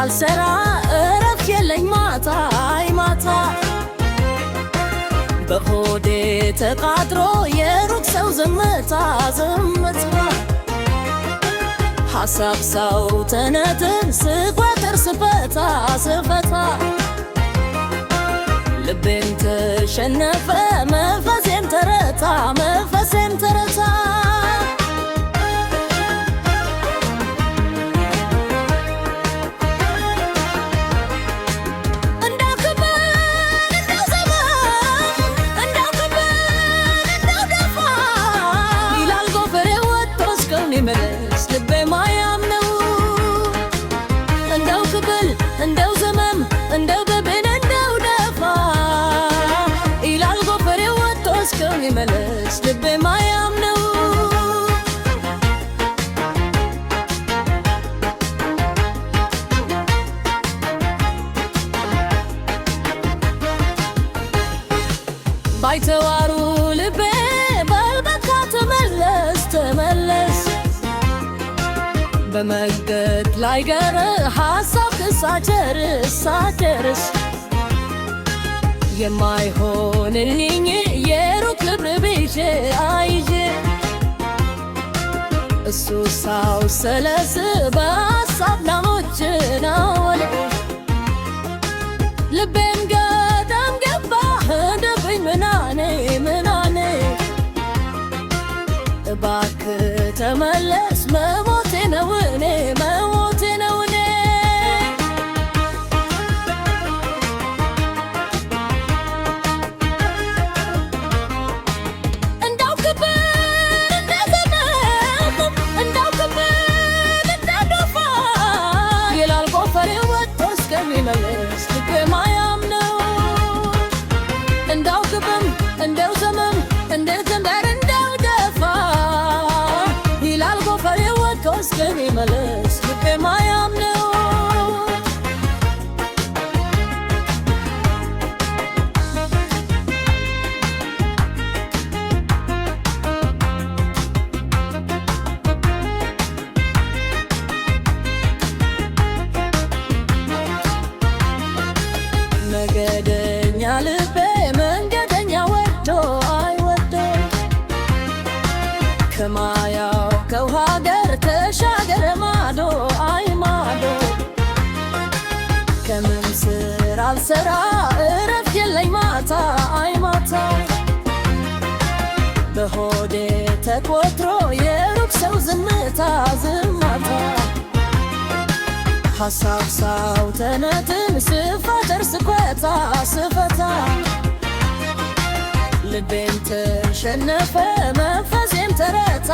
ሳልሰራ እረፍት የለኝ ማታ አይ ማታ በሆዴ ተቃጥሮ የሩቅ ሰው ዝምታ ዝምታ ሐሳብ ሰው ተነትን ስቋጥር ስፈታ ስፈታ ልቤን ተሸነፈ መንፈሴም ተረታ መንፈሴም ተረታ መለስ ልቤ ማያምነው እንደው ክብል እንደው ዘመም እንደው በብን እንደው ደፋ ይላል ጎፈሬ ወጥቶ እስከሚመለስ ልቤ ማያምነው ባይተዋሩ ልቤ በልበካ ተመለስ ተመለስ በመንገድ ላይ ገር ሐሳብ ሳጨርስ የማይሆንልኝ የሩቅ ልብ ብዬ አይዤ እሱ ሳው ሰለስ በሐሳብ ናሞች ናወል ልቤም ገዳም ገባ እንደብኝ ምናኔ ምናኔ እባክህ ተመለስ መሞቴ ነው እኔ መሞቴ ነው እኔ እንዳው ክብር እንደዘመም እንዳው ክብር እንደደፋ ይላል ጎፈሬ ወጥቶ እስከሚመለስ ልቤ ማያምነው እንዳው ክብር እንደው ዘመም እንደዘንበር እንደው ደፋ ይላል ጎፈሬ ወጥቶ እስከሚመለስ ልቤ ማያምነው መንገደኛ ልቤ መንገደኛ ወዶ አይወዶ ከማያውቀው ሀገር ተሻገረ ማዶ አይ ማዶ ከምን ስራ አልሰራ እረፍት የለኝ ማታ አይ ማታ በሆዴ ተቆጥሮ የሩቅ ሰው ዝምታ ዝምታ ሐሳብ ሳው ተነትን ስፈጥር ስፈታ ስፈታ ልቤን ተሸነፈ መንፈሴም ተረታ